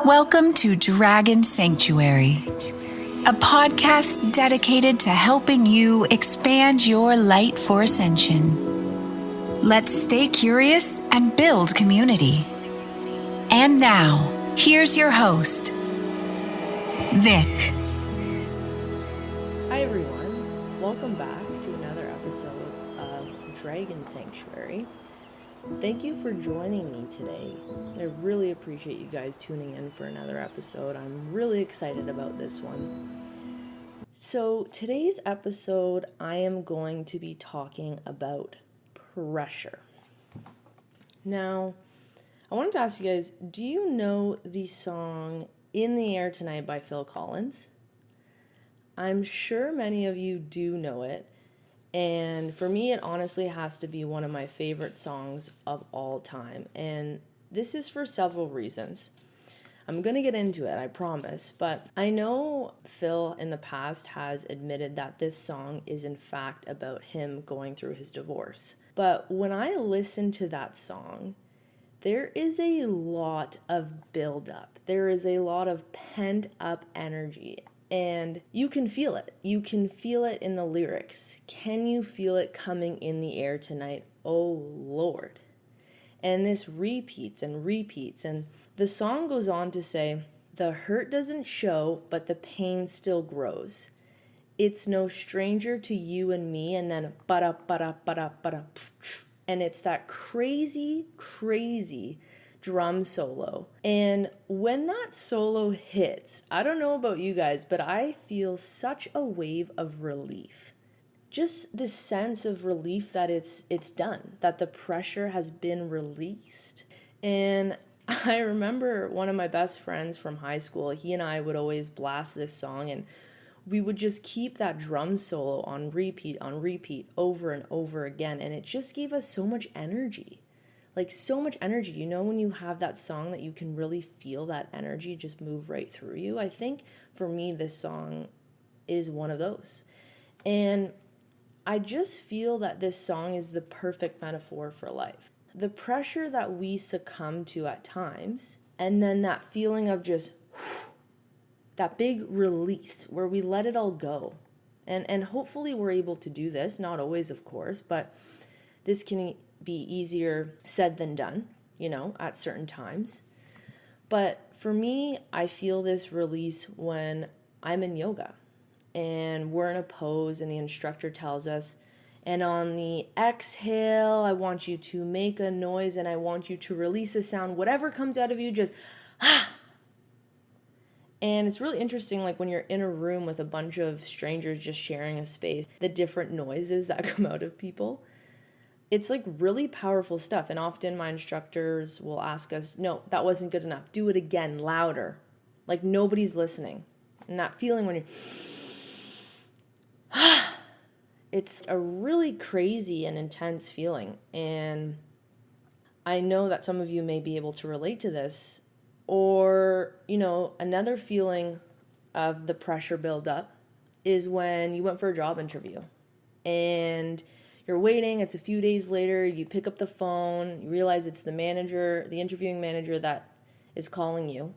Welcome to Dragon Sanctuary, a podcast dedicated to helping you expand your light for ascension. Let's stay curious and build community. And now, here's your host, Vick. Hi everyone, welcome back to another episode of Dragon Sanctuary. Thank you for joining me today. I really appreciate you guys tuning in for another episode. I'm really excited about this one. So today's episode, I am going to be talking about pressure. Now, I wanted to ask you guys, do you know the song In the Air Tonight by Phil Collins? I'm sure many of you do know it. And for me, it honestly has to be one of my favorite songs of all time. And this is for several reasons. I'm going to get into it, I promise. But I know Phil in the past has admitted that this song is in fact about him going through his divorce. But when I listen to that song, there is a lot of buildup. There is a lot of pent up energy. And you can feel it. You can feel it in the lyrics. Can you feel it coming in the air tonight? Oh, Lord. And this repeats and repeats. And the song goes on to say, the hurt doesn't show, but the pain still grows. It's no stranger to you and me. And then, ba-da. And it's that crazy, crazy drum solo. And when that solo hits, I don't know about you guys, but I feel such a wave of relief. Just this sense of relief that it's done, that the pressure has been released. And I remember one of my best friends from high school, he and I would always blast this song, and we would just keep that drum solo on repeat, over and over again. And it just gave us so much energy. Like so much energy, you know, when you have that song that you can really feel that energy just move right through you. I think for me, this song is one of those. And I just feel that this song is the perfect metaphor for life. The pressure that we succumb to at times, and then that feeling of just that big release where we let it all go. And hopefully we're able to do this, not always, of course, but this can be easier said than done, you know, at certain times. But for me, I feel this release when I'm in yoga and we're in a pose and the instructor tells us, and on the exhale, I want you to make a noise and I want you to release a sound, whatever comes out of you, just ah. And it's really interesting, like when you're in a room with a bunch of strangers just sharing a space, the different noises that come out of people. It's like really powerful stuff. And often my instructors will ask us, no, that wasn't good enough. Do it again, louder. Like nobody's listening. And that feeling when you're, it's a really crazy and intense feeling. And I know that some of you may be able to relate to this. Or, you know, another feeling of the pressure buildup is when you went for a job interview and you're waiting, it's a few days later, you pick up the phone, you realize it's the manager, the interviewing manager that is calling you,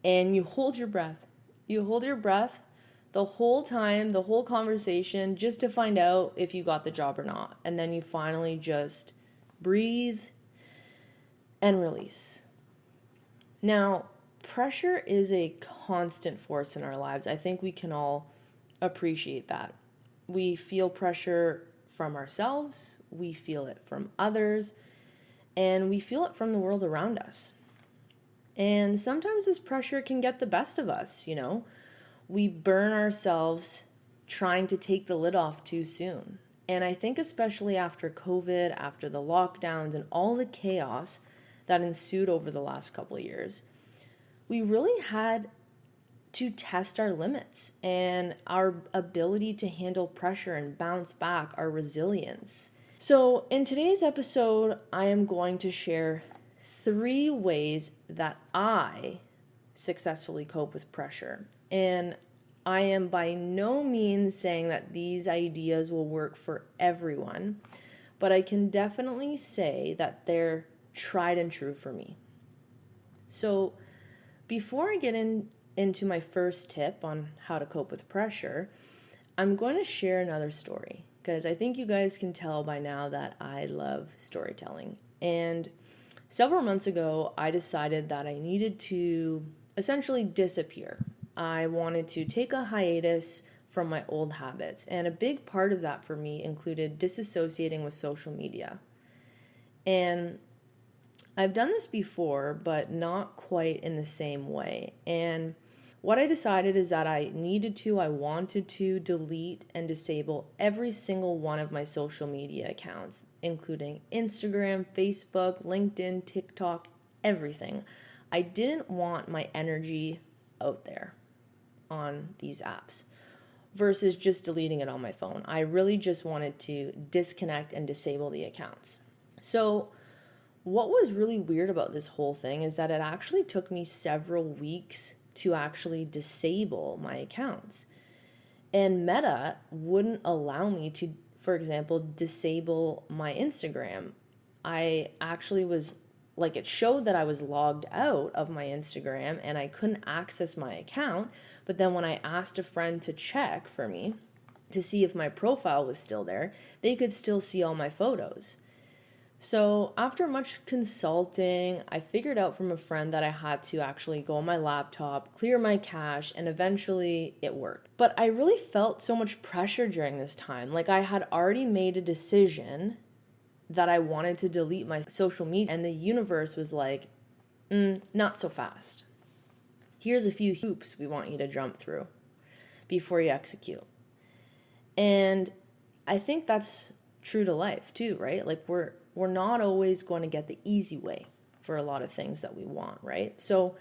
and you hold your breath. You hold your breath the whole time, the whole conversation, just to find out if you got the job or not. And then you finally just breathe and release. Now, pressure is a constant force in our lives. I think we can all appreciate that. We feel pressure from ourselves, we feel it from others, and we feel it from the world around us. And sometimes this pressure can get the best of us, you know. We burn ourselves trying to take the lid off too soon. And I think especially after COVID, after the lockdowns and all the chaos that ensued over the last couple of years, we really had to test our limits and our ability to handle pressure and bounce back, our resilience. So in today's episode, I am going to share 3 ways that I successfully cope with pressure. And I am by no means saying that these ideas will work for everyone, but I can definitely say that they're tried and true for me. So before I get into my first tip on how to cope with pressure, I'm going to share another story because I think you guys can tell by now that I love storytelling. And several months ago, I decided that I needed to essentially disappear. I wanted to take a hiatus from my old habits. And a big part of that for me included disassociating with social media. And I've done this before, but not quite in the same way. And what I decided is that I wanted to delete and disable every single one of my social media accounts, including Instagram, Facebook, LinkedIn, TikTok, everything. I didn't want my energy out there on these apps versus just deleting it on my phone. I really just wanted to disconnect and disable the accounts. So what was really weird about this whole thing is that it actually took me several weeks to actually disable my accounts. And Meta wouldn't allow me to, for example, disable my Instagram. I actually was like, it showed that I was logged out of my Instagram and I couldn't access my account. But then when I asked a friend to check for me to see if my profile was still there, they could still see all my photos. So after much consulting, I figured out from a friend that I had to actually go on my laptop, clear my cache, and eventually it worked. But I really felt so much pressure during this time. Like I had already made a decision that I wanted to delete my social media, and the universe was like, not so fast. Here's a few hoops we want you to jump through before you execute. And I think that's true to life too, right? Like we're not always going to get the easy way for a lot of things that we want, right? So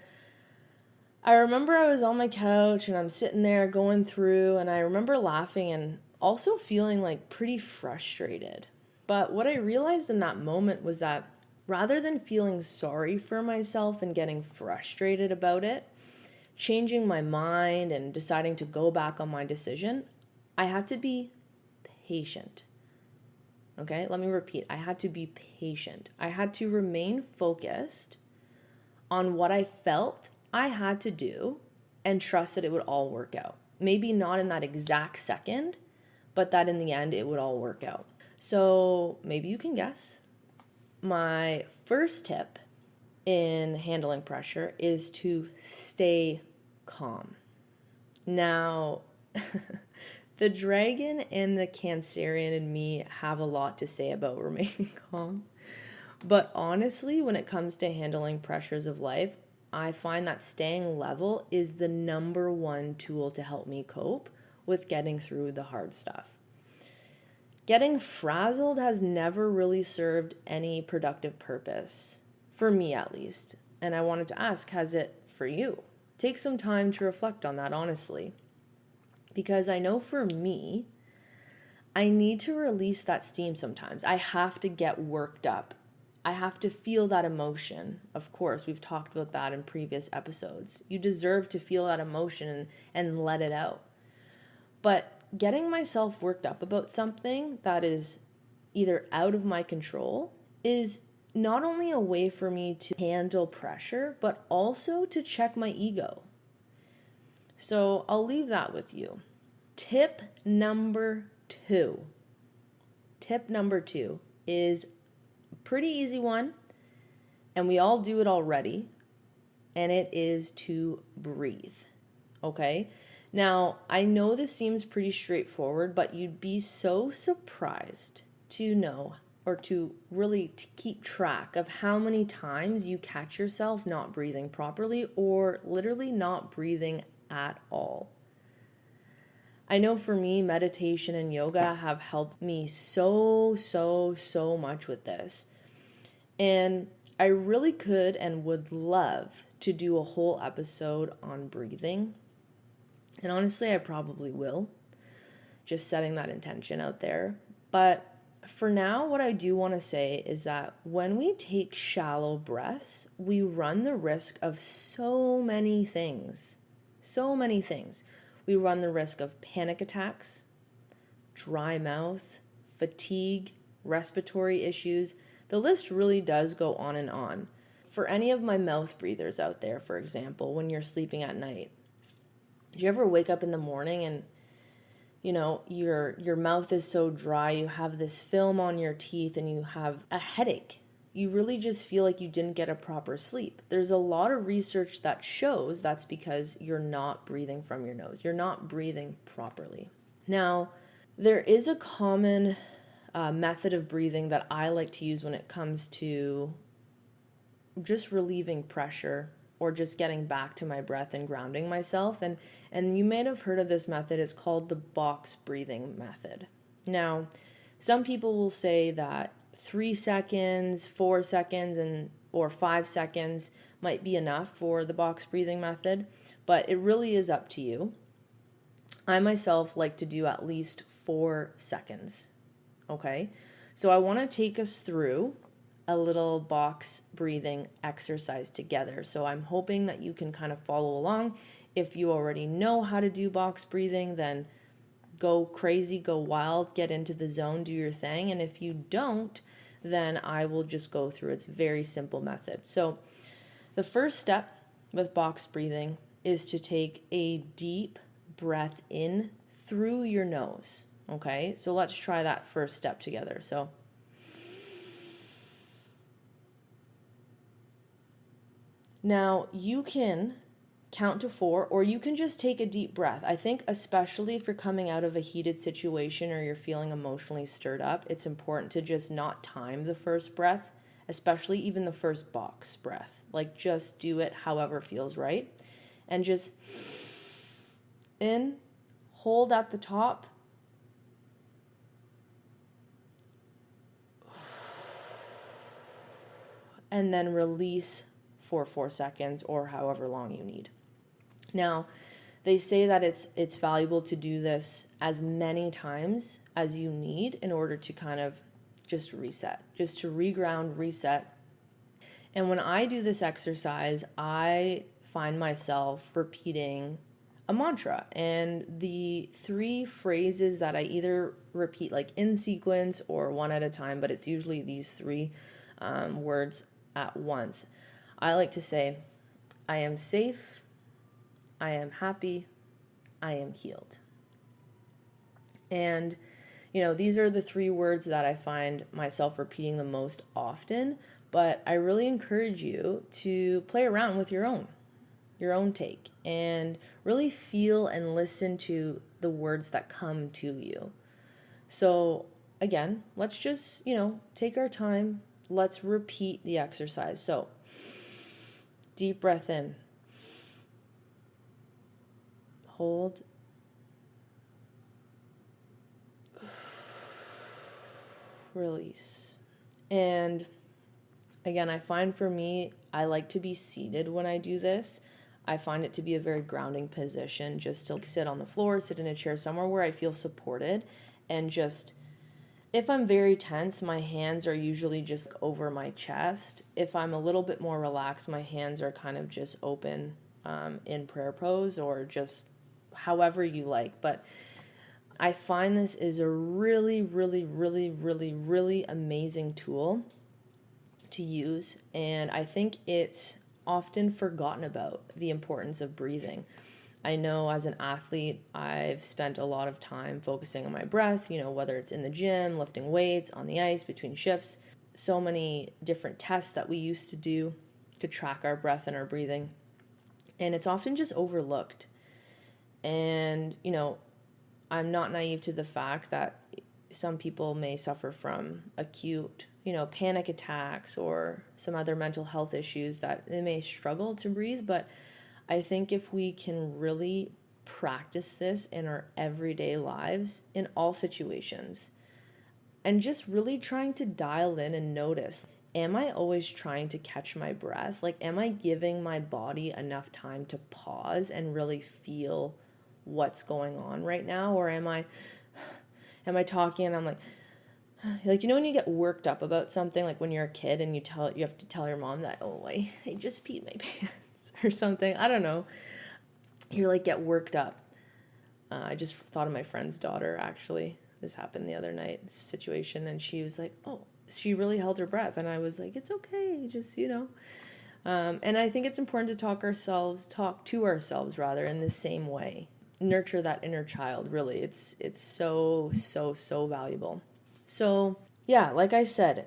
I remember I was on my couch and I'm sitting there going through, and I remember laughing and also feeling like pretty frustrated. But what I realized in that moment was that rather than feeling sorry for myself and getting frustrated about it, changing my mind and deciding to go back on my decision, I had to be patient. Okay, let me repeat. I had to be patient. I had to remain focused on what I felt I had to do and trust that it would all work out. Maybe not in that exact second, but that in the end it would all work out. So maybe you can guess. My first tip in handling pressure is to stay calm. Now, the dragon and the Cancerian in me have a lot to say about remaining calm. But honestly, when it comes to handling pressures of life, I find that staying level is the number one tool to help me cope with getting through the hard stuff. Getting frazzled has never really served any productive purpose, for me at least. And I wanted to ask, has it for you? Take some time to reflect on that honestly. Because I know for me, I need to release that steam sometimes. I have to get worked up. I have to feel that emotion. Of course, we've talked about that in previous episodes. You deserve to feel that emotion and let it out. But getting myself worked up about something that is either out of my control is not only a way for me to handle pressure, but also to check my ego. So I'll leave that with you. Tip number two is a pretty easy one, and we all do it already, and it is to breathe, okay? Now, I know this seems pretty straightforward, but you'd be so surprised to know or to really keep track of how many times you catch yourself not breathing properly or literally not breathing at all. I know for me, meditation and yoga have helped me so much with this. And I really could and would love to do a whole episode on breathing. And honestly, I probably will, just setting that intention out there. But for now, what I do want to say is that when we take shallow breaths, we run the risk of so many things. We run the risk of panic attacks, dry mouth, fatigue, respiratory issues. The list really does go on and on. for any of my mouth breathers out there, for example, when you're sleeping at night, do you ever wake up in the morning and your mouth is so dry, you have this film on your teeth and you have a headache? You really just feel like you didn't get a proper sleep. There's a lot of research that shows that's because you're not breathing from your nose. You're not breathing properly. Now, there is a common method of breathing that I like to use when it comes to just relieving pressure or just getting back to my breath and grounding myself. And you may have heard of this method. It's called the box breathing method. Now, some people will say that 3 seconds, 4 seconds, or 5 seconds might be enough for the box breathing method, but it really is up to you. I myself like to do at least 4 seconds. Okay, so I want to take us through a little box breathing exercise together. So I'm hoping that you can kind of follow along. If you already know how to do box breathing, then go crazy, go wild, get into the zone, do your thing. And if you don't, then I will just go through. It's a very simple method. So the first step with box breathing is to take a deep breath in through your nose. Okay, so let's try that first step together. So now you can count to 4, or you can just take a deep breath. I think especially if you're coming out of a heated situation or you're feeling emotionally stirred up, it's important to just not time the first breath, especially even the first box breath. Like, just do it however feels right. And just in, hold at the top, and then release for 4 seconds or however long you need. Now, they say that it's valuable to do this as many times as you need in order to kind of just reset, just to reground, reset. And when I do this exercise, I find myself repeating a mantra. And the 3 phrases that I either repeat like in sequence or one at a time, but it's usually these 3 words at once. I like to say, I am safe, I am happy, I am healed. And, these are the 3 words that I find myself repeating the most often, but I really encourage you to play around with your own take, and really feel and listen to the words that come to you. So again, let's just, take our time. Let's repeat the exercise. So, deep breath in. Hold. Release. And again, I find for me, I like to be seated when I do this. I find it to be a very grounding position, just to sit on the floor, sit in a chair somewhere where I feel supported, and just, if I'm very tense, my hands are usually just over my chest. If I'm a little bit more relaxed, my hands are kind of just open in prayer pose, or just however you like. But I find this is a really, really, really, really, really amazing tool to use. And I think it's often forgotten about, the importance of breathing. I know as an athlete, I've spent a lot of time focusing on my breath, whether it's in the gym, lifting weights, on the ice, between shifts. So many different tests that we used to do to track our breath and our breathing. And it's often just overlooked. And, I'm not naive to the fact that some people may suffer from acute, panic attacks or some other mental health issues that they may struggle to breathe. But I think if we can really practice this in our everyday lives, in all situations, and just really trying to dial in and notice, am I always trying to catch my breath? Like, am I giving my body enough time to pause and really feel what's going on right now? Or am I talking and I'm like when you get worked up about something, like when you're a kid and you have to tell your mom that, I just peed my pants or something. I don't know. You're like, get worked up. I just thought of my friend's daughter, actually. This happened the other night, this situation, and she was like, she really held her breath. And I was like, it's okay, just, And I think it's important to talk to ourselves rather in the same way. Nurture that inner child, really. It's so, so, so valuable. So yeah, like I said,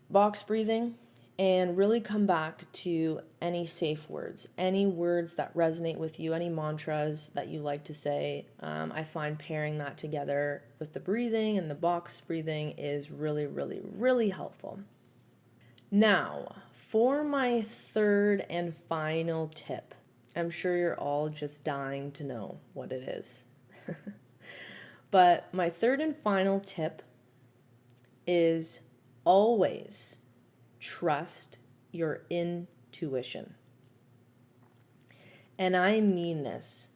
box breathing, and really come back to any safe words, any words that resonate with you, any mantras that you like to say. I find pairing that together with the breathing and the box breathing is really, really, really helpful. Now, for my third and final tip, I'm sure you're all just dying to know what it is. But my third and final tip is always trust your intuition. And I mean this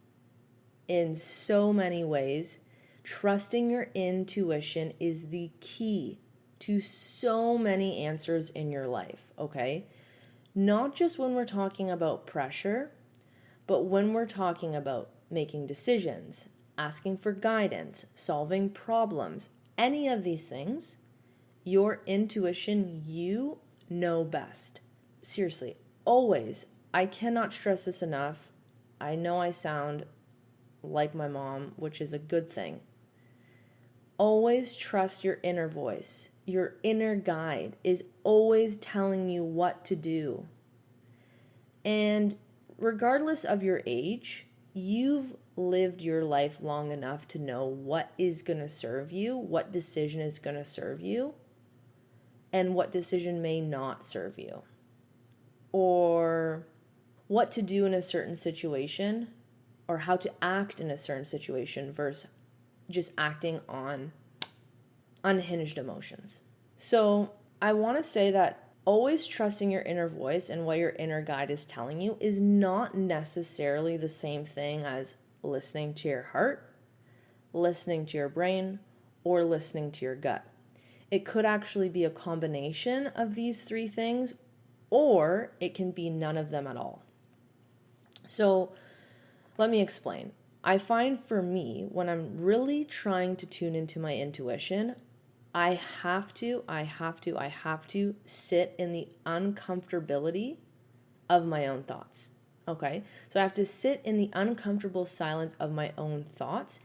in so many ways. Trusting your intuition is the key to so many answers in your life, okay? Not just when we're talking about pressure, but when we're talking about making decisions, asking for guidance, solving problems, any of these things, your intuition, you know best. Seriously, always. I cannot stress this enough. I know I sound like my mom, which is a good thing. Always trust your inner voice. Your inner guide is always telling you what to do. And regardless of your age, you've lived your life long enough to know what is going to serve you, what decision is going to serve you, and what decision may not serve you, or what to do in a certain situation, or how to act in a certain situation versus just acting on unhinged emotions. So I want to say that always trusting your inner voice and what your inner guide is telling you is not necessarily the same thing as listening to your heart, listening to your brain, or listening to your gut. It could actually be a combination of these three things, or it can be none of them at all. So let me explain. I find for me, when I'm really trying to tune into my intuition, I have to sit in the uncomfortability of my own thoughts. Okay? So I have to sit in the uncomfortable silence of my own thoughts,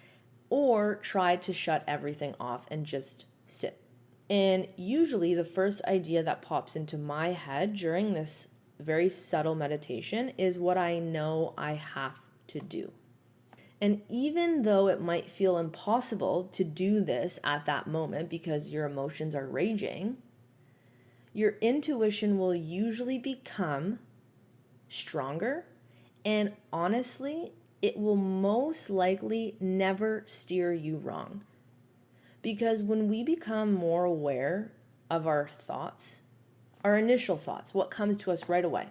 or try to shut everything off and just sit. And usually the first idea that pops into my head during this very subtle meditation is what I know I have to do. And even though it might feel impossible to do this at that moment because your emotions are raging, your intuition will usually become stronger, and honestly, it will most likely never steer you wrong. Because when we become more aware of our thoughts, our initial thoughts, what comes to us right away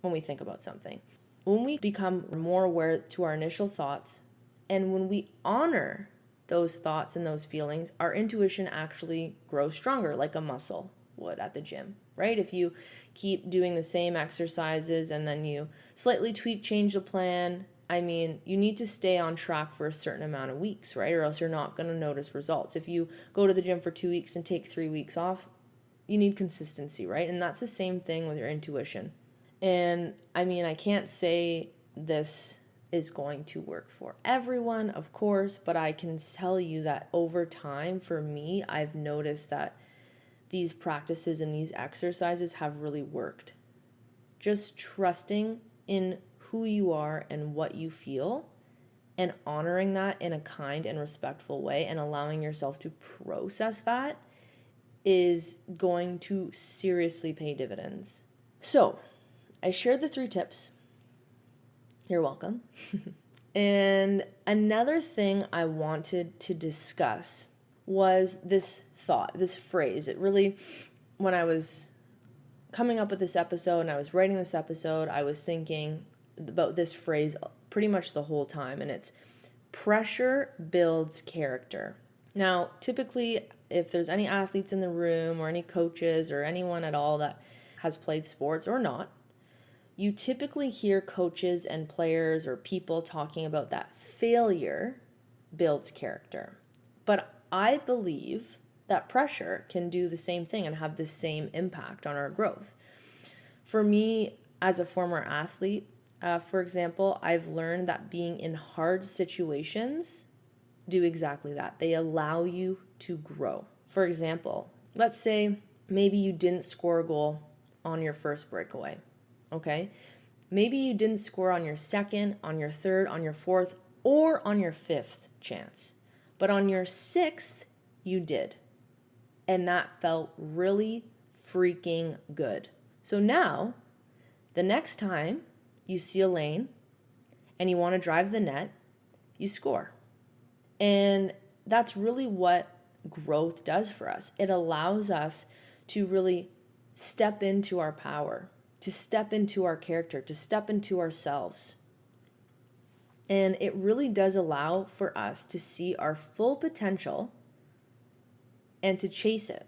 when we think about something, when we become more aware to our initial thoughts, and when we honor those thoughts and those feelings, our intuition actually grows stronger, like a muscle would at the gym, right? If you keep doing the same exercises and then you slightly change the plan, you need to stay on track for a certain amount of weeks, right? Or else you're not going to notice results. If you go to the gym for 2 weeks and take 3 weeks off, you need consistency, right? And that's the same thing with your intuition. And I can't say this is going to work for everyone, of course, but I can tell you that over time, for me, I've noticed that these practices and these exercises have really worked. Just trusting in who you are and what you feel, and honoring that in a kind and respectful way, and allowing yourself to process that is going to seriously pay dividends. So, I shared the 3 tips. You're welcome. And another thing I wanted to discuss was this thought, this phrase. It really, when I was coming up with this episode and I was writing this episode, I was thinking about this phrase pretty much the whole time, and it's pressure builds character. Now, typically, if there's any athletes in the room or any coaches or anyone at all that has played sports or not, you typically hear coaches and players or people talking about that failure builds character. But I believe that pressure can do the same thing and have the same impact on our growth. For me, as a former athlete, for example, I've learned that being in hard situations do exactly that. They allow you to grow. For example, let's say maybe you didn't score a goal on your first breakaway, okay? Maybe you didn't score on your second, on your third, on your fourth, or on your fifth chance. But on your sixth, you did. And that felt really freaking good. So now, the next time you see a lane and you want to drive the net, you score. And that's really what growth does for us. It allows us to really step into our power, to step into our character, to step into ourselves. And it really does allow for us to see our full potential and to chase it,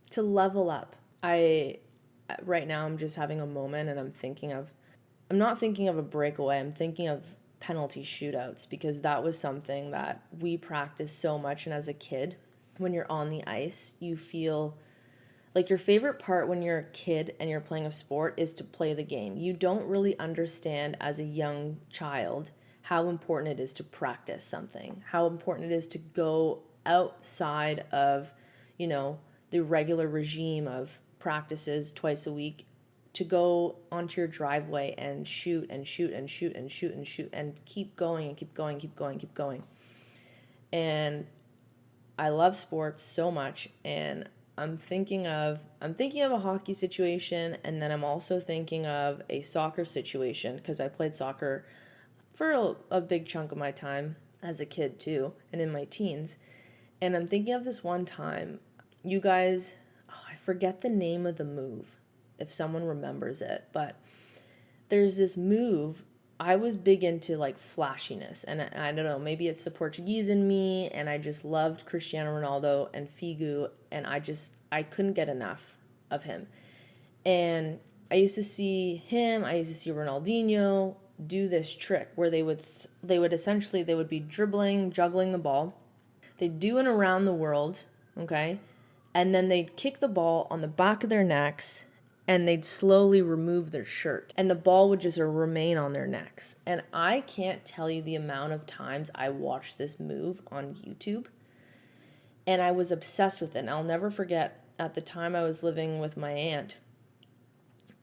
to level up. Right now I'm just having a moment and I'm not thinking of a breakaway, I'm thinking of penalty shootouts, because that was something that we practiced so much. And as a kid, when you're on the ice, you feel like your favorite part when you're a kid and you're playing a sport is to play the game. You don't really understand as a young child how important it is to practice something, how important it is to go outside of, the regular regime of practices twice a week, to go onto your driveway and shoot and shoot and shoot and shoot and shoot and keep going and keep going, keep going, keep going. And I love sports so much, and I'm thinking of a hockey situation, and then I'm also thinking of a soccer situation, because I played soccer for a big chunk of my time as a kid too, and in my teens. And I'm thinking of this one time, you guys, I forget the name of the move, if someone remembers it, but there's this move. I was big into like flashiness, and I don't know, maybe it's the Portuguese in me, and I just loved Cristiano Ronaldo and Figu, and I couldn't get enough of him. And I used to see him, I used to see Ronaldinho do this trick where they would be dribbling, juggling the ball. They'd do an around the world, okay? And then they'd kick the ball on the back of their necks, and they'd slowly remove their shirt, and the ball would just remain on their necks. And I can't tell you the amount of times I watched this move on YouTube, and I was obsessed with it. And I'll never forget, at the time I was living with my aunt,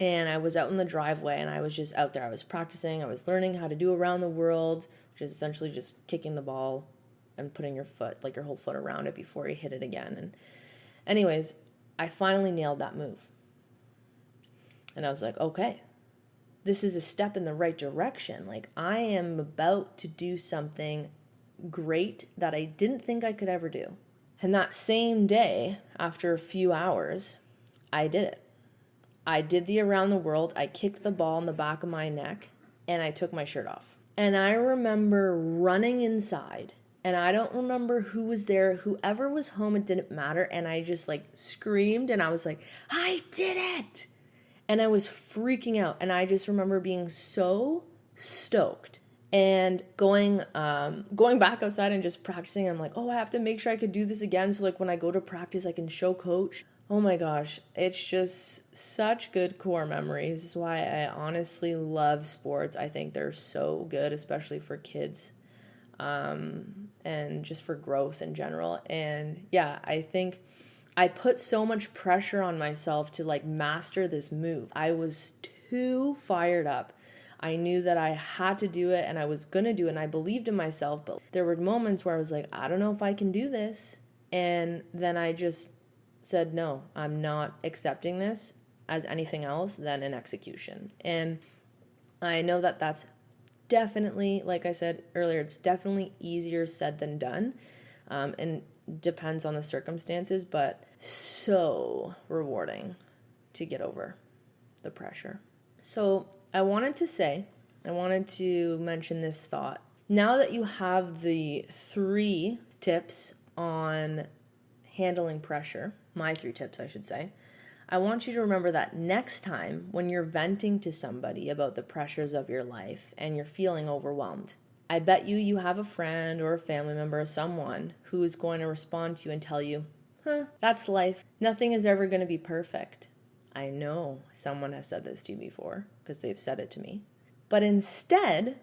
and I was out in the driveway, and I was just out there. I was practicing, I was learning how to do around the world, which is essentially just kicking the ball and putting your whole foot around it before you hit it again. And anyways, I finally nailed that move. And I was like, okay, this is a step in the right direction. Like, I am about to do something great that I didn't think I could ever do. And that same day, after a few hours, I did it. I did the around the world. I kicked the ball in the back of my neck, and I took my shirt off. And I remember running inside, and I don't remember who was there. Whoever was home, it didn't matter. And I just screamed, and I was like, I did it! And I was freaking out, and I just remember being so stoked and going back outside and just practicing. I'm like, oh, I have to make sure I could do this again, so when I go to practice, I can show coach. Oh my gosh, it's just such good core memories. This is why I honestly love sports. I think they're so good, especially for kids, and just for growth in general. And yeah, I think I put so much pressure on myself to master this move. I was too fired up. I knew that I had to do it, and I was going to do it, and I believed in myself. But there were moments where I was like, I don't know if I can do this. And then I just said, no, I'm not accepting this as anything else than an execution. And I know that that's definitely, like I said earlier, it's definitely easier said than done. And depends on the circumstances, but so rewarding to get over the pressure. So I wanted to mention this thought. Now that you have the 3 tips on handling pressure, my 3 tips, I should say, I want you to remember that next time when you're venting to somebody about the pressures of your life and you're feeling overwhelmed, I bet you have a friend or a family member or someone who is going to respond to you and tell you, that's life. Nothing is ever going to be perfect. I know someone has said this to you before because they've said it to me. But instead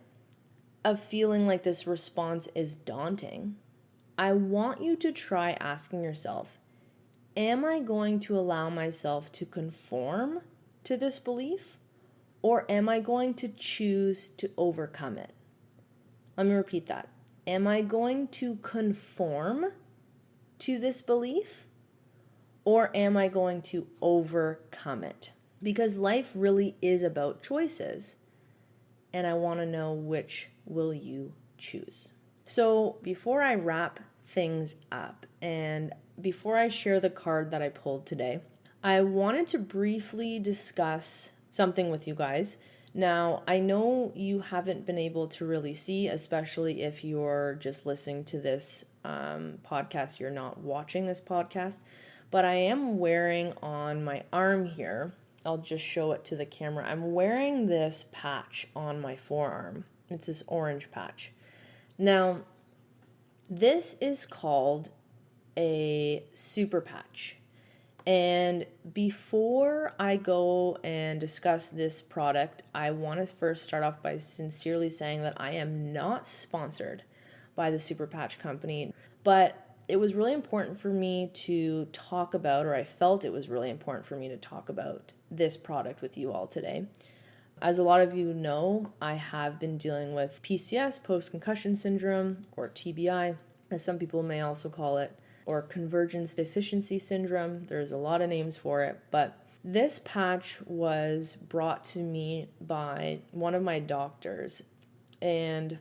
of feeling like this response is daunting, I want you to try asking yourself, am I going to allow myself to conform to this belief, or am I going to choose to overcome it? Let me repeat that. Am I going to conform to this belief, or am I going to overcome it? Because life really is about choices, and I want to know which will you choose. So before I wrap things up and before I share the card that I pulled today, I wanted to briefly discuss something with you guys. Now, I know you haven't been able to really see, especially if you're just listening to this podcast, you're not watching this podcast, but I am wearing on my arm here, I'll just show it to the camera. I'm wearing this patch on my forearm. It's this orange patch. Now, this is called a super patch. And before I go and discuss this product, I want to first start off by sincerely saying that I am not sponsored by the Super Patch Company, but it was really important for me to talk about, or I felt it was really important for me to talk about this product with you all today. As a lot of you know, I have been dealing with PCS, post-concussion syndrome, or TBI, as some people may also call it, or convergence deficiency syndrome. There's a lot of names for it, but this patch was brought to me by one of my doctors, and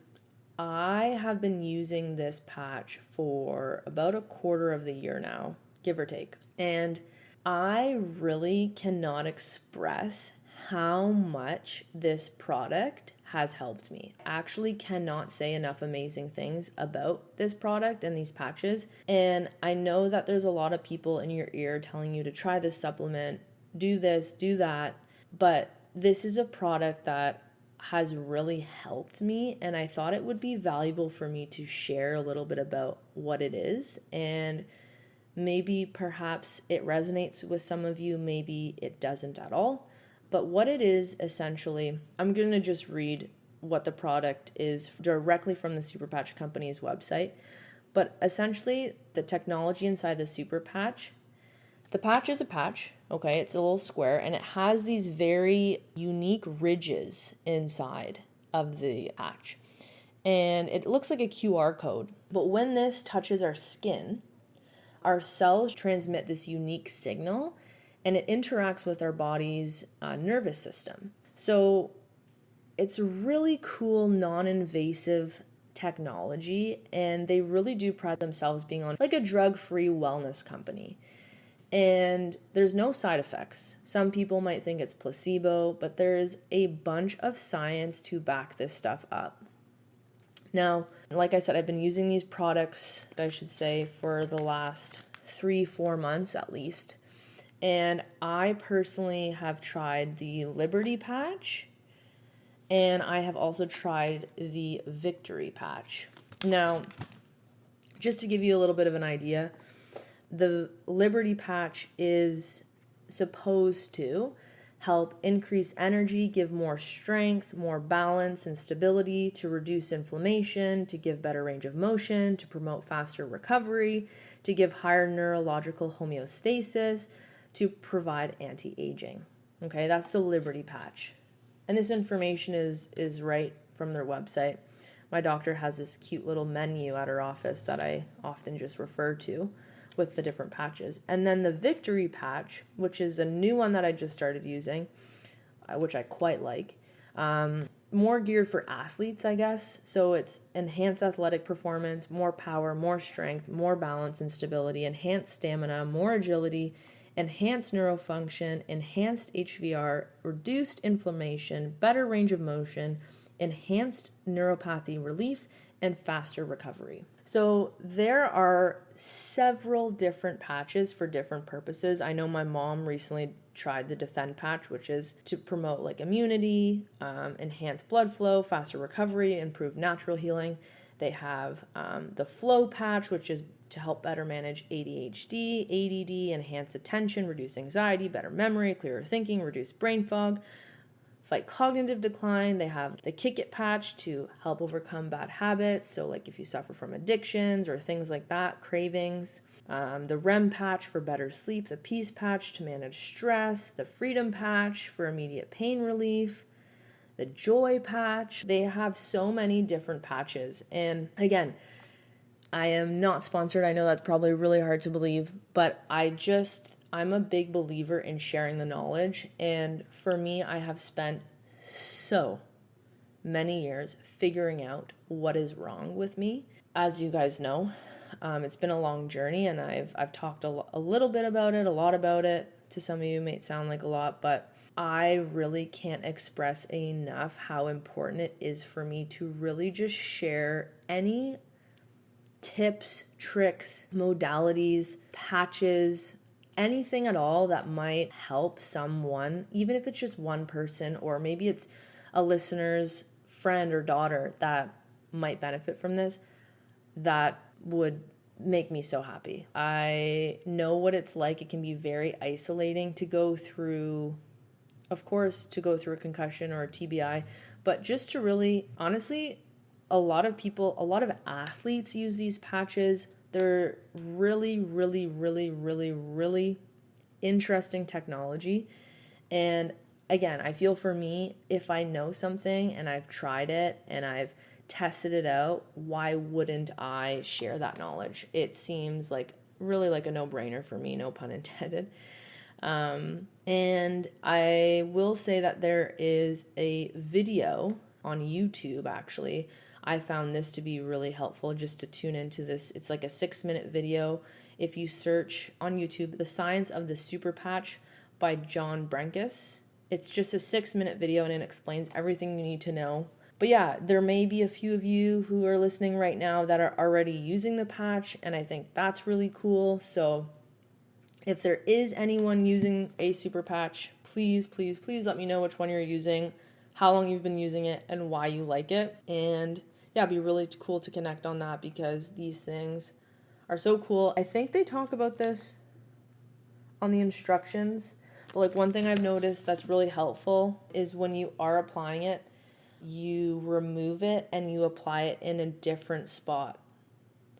I have been using this patch for about a quarter of the year now, give or take. And I really cannot express how much this product has helped me. I actually cannot say enough amazing things about this product and these patches. And I know that there's a lot of people in your ear telling you to try this supplement, do this, do that. But this is a product that has really helped me, and I thought it would be valuable for me to share a little bit about what it is, and maybe perhaps it resonates with some of you, maybe it doesn't at all. But what it is essentially, I'm going to just read what the product is directly from the Super Patch Company's website. But essentially, the technology inside the Super Patch, the patch is a patch, okay? It's a little square, and it has these very unique ridges inside of the patch. And it looks like a QR code. But when this touches our skin, our cells transmit this unique signal, and it interacts with our body's nervous system. So it's a really cool, non-invasive technology, and they really do pride themselves being on like a drug-free wellness company. And there's no side effects. Some people might think it's placebo, but there's a bunch of science to back this stuff up. Now, like I said, I've been using these products, I should say, for the last 3-4 months at least. And I personally have tried the Liberty patch, and I have also tried the Victory patch. Now, just to give you a little bit of an idea, the Liberty patch is supposed to help increase energy, give more strength, more balance and stability, to reduce inflammation, to give better range of motion, to promote faster recovery, to give higher neurological homeostasis, to provide anti-aging. Okay, that's the Liberty patch. And this information is right from their website. My doctor has this cute little menu at her office that I often just refer to with the different patches. And then the Victory patch, which is a new one that I just started using, which I quite like, more geared for athletes, I guess. So it's enhanced athletic performance, more power, more strength, more balance and stability, enhanced stamina, more agility, enhanced neurofunction, enhanced HVR, reduced inflammation, better range of motion, enhanced neuropathy relief, and faster recovery. So there are several different patches for different purposes. I know my mom recently tried the Defend patch, which is to promote like immunity, enhance blood flow, faster recovery, improve natural healing. They have the Flow patch, which is to help better manage ADHD, ADD, enhance attention, reduce anxiety, better memory, clearer thinking, reduce brain fog, fight cognitive decline. They have the Kick It patch to help overcome bad habits. So like if you suffer from addictions or things like that, cravings. The REM patch for better sleep, the Peace patch to manage stress, the Freedom patch for immediate pain relief, the Joy patch. They have so many different patches. And again, I am not sponsored. I know that's probably really hard to believe, but I'm a big believer in sharing the knowledge. And for me, I have spent so many years figuring out what is wrong with me. As you guys know, it's been a long journey, and I've talked a little bit about it, a lot about it. To some of you, it may sound like a lot, but I really can't express enough how important it is for me to really just share any tips, tricks, modalities, patches, anything at all that might help someone, even if it's just one person, or maybe it's a listener's friend or daughter that might benefit from this, that would make me so happy. I know what it's like. It can be very isolating to go through, of course, to go through a concussion or a TBI, but just to really, honestly, a lot of athletes use these patches. They're really, really, really, really, really interesting technology. And again, I feel for me, if I know something and I've tried it and I've tested it out, why wouldn't I share that knowledge? It seems like really like a no-brainer for me, no pun intended. And I will say that there is a video on YouTube, actually. I found this to be really helpful just to tune into this. It's like a 6-minute video. If you search on YouTube, The Science of the Super Patch by John Brenkes, it's just a 6-minute video and it explains everything you need to know. But yeah, there may be a few of you who are listening right now that are already using the patch, and I think that's really cool. So if there is anyone using a super patch, please, please, please let me know which one you're using, how long you've been using it, and why you like it. And yeah, it'd be really cool to connect on that because these things are so cool. I think they talk about this on the instructions, but like one thing I've noticed that's really helpful is when you are applying it, you remove it and you apply it in a different spot.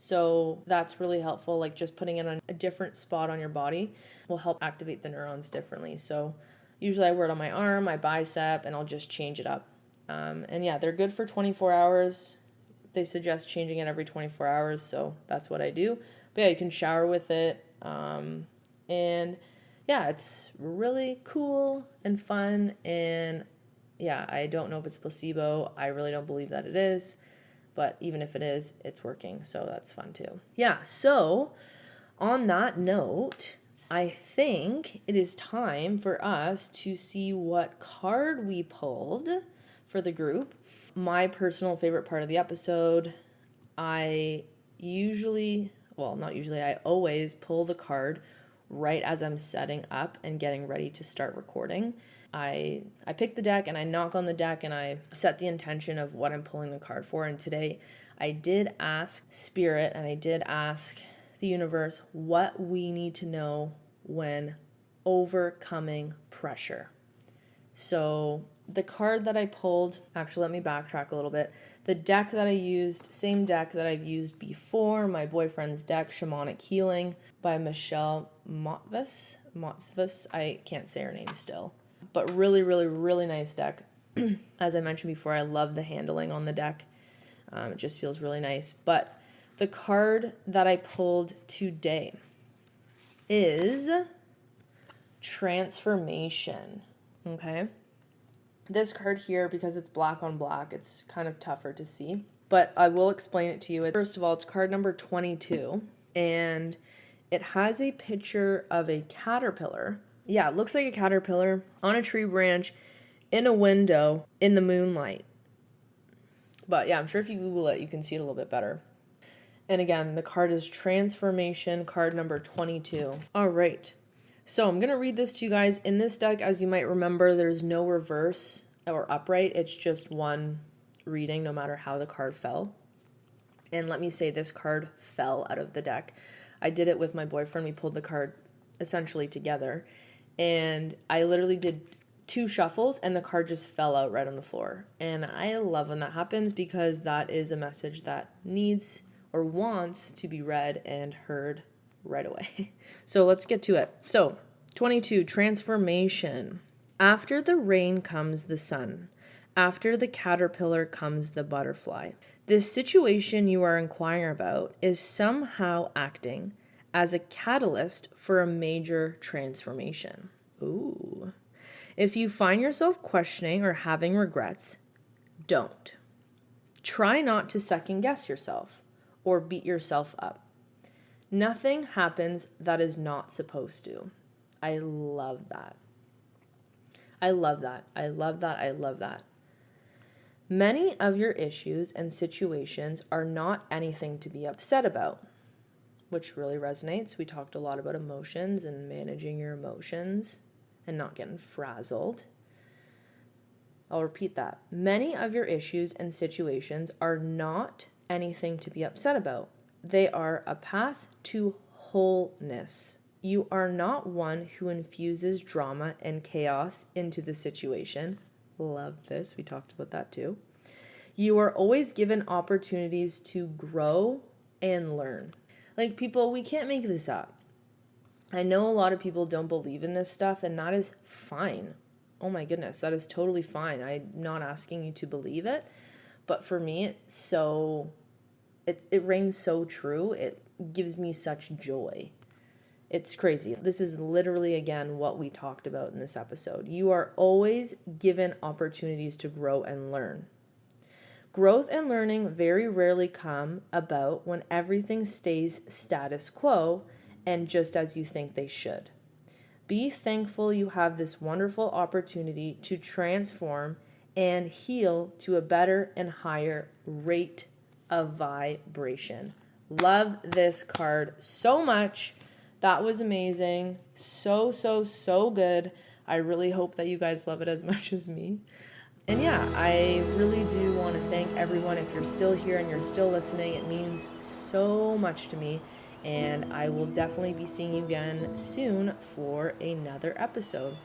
So that's really helpful. Like just putting it on a different spot on your body will help activate the neurons differently. So usually I wear it on my arm, my bicep, and I'll just change it up. And yeah, they're good for 24 hours. They suggest changing it every 24 hours. So that's what I do. But yeah, you can shower with it. And yeah, it's really cool and fun. And yeah, I don't know if it's placebo. I really don't believe that it is. But even if it is, it's working. So that's fun too. Yeah, so on that note, I think it is time for us to see what card we pulled for the group. My personal favorite part of the episode, I always pull the card right as I'm setting up and getting ready to start recording. I pick the deck and I knock on the deck and I set the intention of what I'm pulling the card for. And today I did ask Spirit and I did ask the universe what we need to know when overcoming pressure. So the card that I pulled, actually let me backtrack a little bit. The deck that I used, same deck that I've used before, my boyfriend's deck, Shamanic Healing by Michelle Motzvis. I can't say her name still. But really, really, really nice deck. As I mentioned before, I love the handling on the deck. It just feels really nice. But the card that I pulled today is Transformation. Okay? This card here, because it's black on black, it's kind of tougher to see. But I will explain it to you. First of all, it's card number 22. And it has a picture of a caterpillar. Yeah, it looks like a caterpillar on a tree branch in a window in the moonlight. But yeah, I'm sure if you Google it, you can see it a little bit better. And again, the card is Transformation, card number 22. All right. So I'm going to read this to you guys. In this deck, as you might remember, there's no reverse or upright. It's just one reading, no matter how the card fell. And let me say, this card fell out of the deck. I did it with my boyfriend. We pulled the card essentially together. And I literally did 2 shuffles and the card just fell out right on the floor. And I love when that happens because that is a message that needs or wants to be read and heard right away. So let's get to it. So 22, transformation. After the rain comes the sun. After the caterpillar comes the butterfly. This situation you are inquiring about is somehow acting as a catalyst for a major transformation. Ooh. If you find yourself questioning or having regrets, don't. Try not to second guess yourself or beat yourself up. Nothing happens that is not supposed to. I love that. I love that. I love that. I love that. Many of your issues and situations are not anything to be upset about, which really resonates. We talked a lot about emotions and managing your emotions and not getting frazzled. I'll repeat that. Many of your issues and situations are not anything to be upset about. They are a path to wholeness. You are not one who infuses drama and chaos into the situation. Love this. We talked about that too. You are always given opportunities to grow and learn. Like, people, we can't make this up. I know a lot of people don't believe in this stuff, and that is fine. Oh my goodness, that is totally fine. I'm not asking you to believe it, but for me, it rings so true. It gives me such joy. It's crazy. This is literally, again, what we talked about in this episode. You are always given opportunities to grow and learn. Growth and learning very rarely come about when everything stays status quo and just as you think they should. Be thankful you have this wonderful opportunity to transform and heal to a better and higher rate of vibration. Love this card so much. That was amazing. So good. I really hope that you guys love it as much as me. And yeah, I really do want to thank everyone. If you're still here and you're still listening, it means so much to me. And I will definitely be seeing you again soon for another episode.